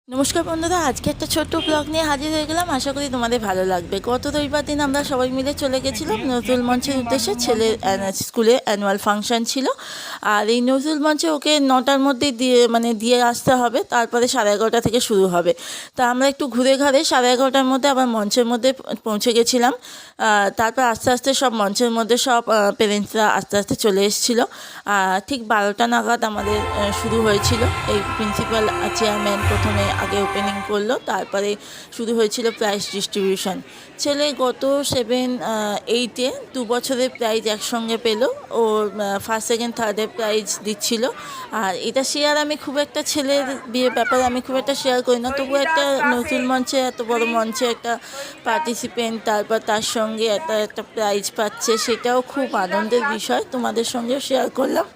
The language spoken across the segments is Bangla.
নমস্কার বন্ধুরা, আজকে একটা ছোট্ট ব্লগ নিয়ে হাজির হয়ে গেলাম। আশা করি তোমাদের ভালো লাগবে। গত রবিবার দিন আমরা সবাই মিলে চলে গেছিলাম নজরুল মঞ্চের উদ্দেশ্যে। ছেলের স্কুলে অ্যানুয়াল ফাংশন ছিল, আর এই নজরুল মঞ্চে ওকে 9টার মধ্যেই দিয়ে আসতে হবে, তারপরে 11:30 থেকে শুরু হবে। তা আমরা একটু ঘুরে ঘাড়ে 11:30টার মধ্যে আবার মঞ্চের মধ্যে পৌঁছে গেছিলাম। তারপর আস্তে আস্তে সব মঞ্চের মধ্যে সব পেরেন্টসরা আস্তে আস্তে চলে এসেছিলো। ঠিক 12টা নাগাদ আমাদের শুরু হয়েছিল। এই প্রিন্সিপাল চেয়ারম্যান প্রথমে আগে ওপেনিং করলো, তারপরে শুরু হয়েছিল প্রাইজ ডিস্ট্রিবিউশন। ছেলে গত 7-8-এ 2 বছরের প্রাইজ একসঙ্গে পেল। ও ফার্স্ট সেকেন্ড থার্ডের প্রাইজ দিচ্ছিল। আর এটা শেয়ার আমি খুব একটা, ছেলের বিয়ের ব্যাপারে আমি খুব একটা শেয়ার করি না, তবু একটা নজরুল মঞ্চে, এত বড় মঞ্চে একটা পার্টিসিপেন্ট, তারপর তার সঙ্গে একটা প্রাইজ পাচ্ছে, সেটাও খুব আনন্দের বিষয়। তোমাদের সঙ্গেও শেয়ার করলাম।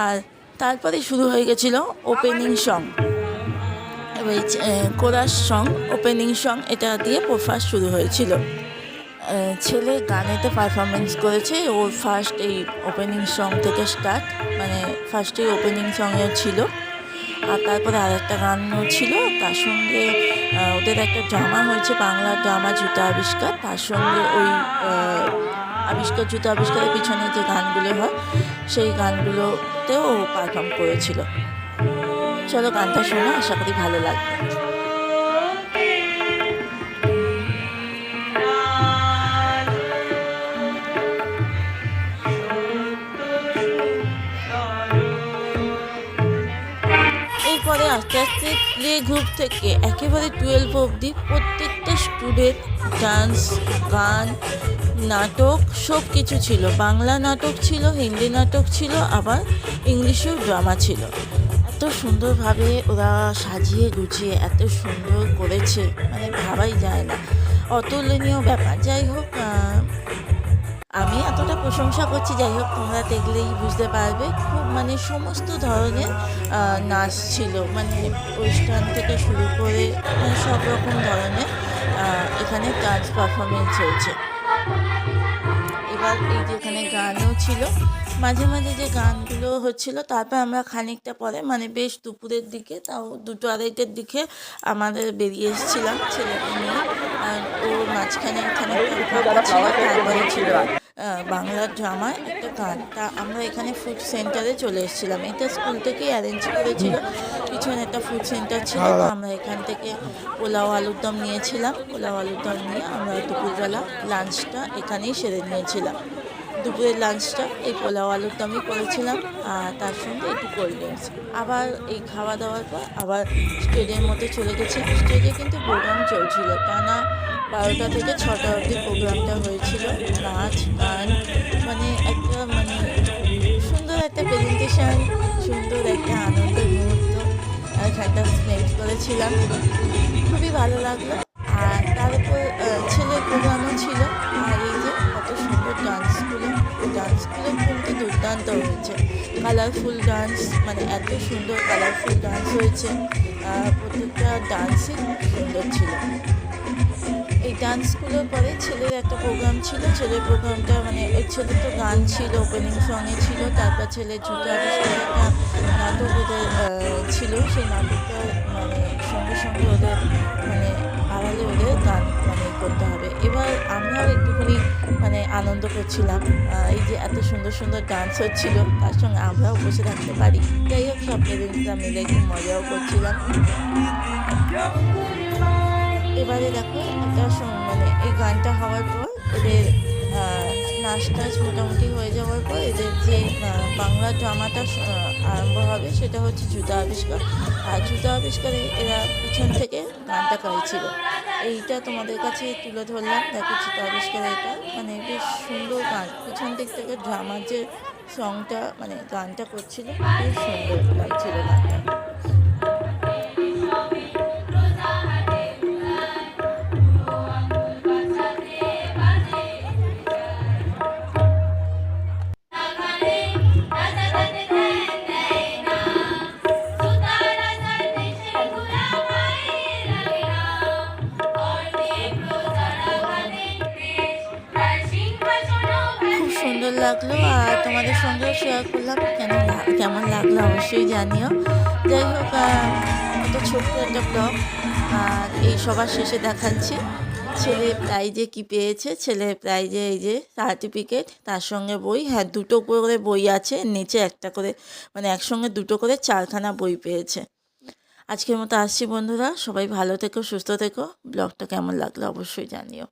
আর তারপরে শুরু হয়ে গেছিলো opening song, chorus song, opening song, এটা দিয়ে ফার্স্ট শুরু হয়েছিল। ছেলে গানেতে পারফরমেন্স করেছে। ওর ফার্স্ট এই ওপেনিং সং থেকে স্টার্ট, ফার্স্টেই ওপেনিং সঙ্গেও ছিল। আর তারপরে আরেকটা গানও ছিল, তার সঙ্গে ওদের একটা ড্রামা হয়েছে, বাংলা ড্রামা জুতা আবিষ্কার। তার সঙ্গে ওই জুতা আবিষ্কারের পিছনে যে গানগুলো হয়, সেই গানগুলোতেও ও পারফর্ম করেছিল। চলো গানটা শোনো, আশা করি ভালো লাগবে। এরপরে আস্তে আস্তে প্লে গ্রুপ থেকে একেবারে 12 অবধি প্রত্যেকটা স্টুডেন্ট ডান্স, গান, নাটক সব কিছু ছিল। বাংলা নাটক ছিল, হিন্দি নাটক ছিল, আবার ইংলিশেও ড্রামা ছিল। এত সুন্দরভাবে ওরা সাজিয়ে গুছিয়ে এত সুন্দর করেছে, ভাবাই যায় না, অতুলনীয় ব্যাপার। যাই হোক, আমি এতটা প্রশংসা করছি, যাই হোক তোমরা দেখলেই বুঝতে পারবে। খুব সমস্ত ধরনের নাচ ছিল, ওয়েস্টার্ন থেকে শুরু করে সব রকম ধরনের এখানে ডান্স পারফরমেন্স হয়েছে। এবার এই যে এখানে গানও ছিল, মাঝে মাঝে যে গানগুলো হচ্ছিল। তারপর আমরা খানিকটা পরে, বেশ দুপুরের দিকে, তাও 2-2:30-এর দিকে আমাদের বেরিয়ে এসেছিলাম ছেলেকে নিয়ে। আর ওর মাঝখানে এখানে ফাঁকা ছিল, তারপরে ছিল বাংলা ড্রামায় একটা গান। তা আমরা এখানে ফুড সেন্টারে চলে এসেছিলাম। এটা স্কুল থেকেই অ্যারেঞ্জ করেছিল, পিছনে একটা ফুড সেন্টার ছিল। তো আমরা এখান থেকে পোলাও আলুর দম নিয়েছিলাম। পোলাও আলুর দম নিয়ে আমরা দুপুরবেলা লাঞ্চটা এখানেই সেরে নিয়েছিলাম। দুপুরের লাঞ্চটা এই পোলাও আলুর দমই করেছিলাম, আর তার সঙ্গে একটু কোল্ড ড্রিঙ্কস। আবার এই খাওয়া দাওয়ার পর আবার স্টেজের মধ্যে চলে গেছি। স্টেজে কিন্তু প্রোগ্রাম চলছিল, টানা 12টা থেকে 6টা অবধি প্রোগ্রামটা হয়েছিল। নাচ, গান, একটা সুন্দর একটা প্রেজেন্টেশন, সুন্দর একটা আনন্দের মুহূর্ত এখানটা স্পেন্ড করেছিলাম। খুবই ভালো লাগলো। আর তার উপর ছেলের প্রোগ্রামও ছিল। আর এই যে কত সুন্দর ডান্সগুলো কিন্তু দুর্দান্ত হয়েছে। কালারফুল ডান্স, এত সুন্দর কালারফুল ডান্স হয়েছে। প্রত্যেকটা ডান্সই সুন্দর ছিল। এই ডান্সগুলোর পরে ছেলের একটা প্রোগ্রাম ছিল। ছেলের প্রোগ্রামটা ওই ছেলের তো গান ছিল, ওপেনিং সঙ্গে ছিল। তারপর ছেলের জুতা আবিষ্কারের একটা নাটক ওদের ছিল। সেই নাটকটার সঙ্গে সঙ্গে ওদের আড়ালে ওদের গান করতে হবে। এবার আমরাও একটুখানি আনন্দ করছিলাম। এই যে এত সুন্দর সুন্দর ডান্স হচ্ছিল, তার সঙ্গে আমরাও বসে থাকতে পারি। যাই হোক, সব পেরেন্টসরা মিলে একটু মজাও করছিলাম। এবারে দেখো, এটা এই গানটা হওয়ার পর এদের নাচ টাচ মোটামুটি হয়ে যাওয়ার পর এদের যে বাংলা ড্রামাটা আরম্ভ হবে, সেটা হচ্ছে জুতা আবিষ্কার। আর জুতা আবিষ্কারে এরা পিছন থেকে গানটা গাইছিল। এইটা তোমাদের কাছে তুলে ধরলাম। দেখো, জুতা আবিষ্কারে এটা বেশ সুন্দর গান। পিছন দিক থেকে ড্রামার যে সংটা গানটা করছিল, বেশ সুন্দর লাগছিল গানটা। সুন্দর লাগলো, আর তোমাদের সঙ্গেও শেয়ার করলাম। কেমন লাগলো অবশ্যই জানিও। যাই হোক, এত ছোট্ট একটা ব্লগ। আর এই সবার শেষে দেখাচ্ছি ছেলে প্রাইজে কি পেয়েছে। ছেলে প্রাইজে এই যে সার্টিফিকেট, তার সঙ্গে বই। হ্যাঁ, দুটো করে বই আছে, নিচে একটা করে, মানে একসঙ্গে দুটো করে 4খানা বই পেয়েছে। আজকের মতো আসছি বন্ধুরা, সবাই ভালো থেকো, সুস্থ থেকো। ব্লগটা কেমন লাগলো অবশ্যই জানিও।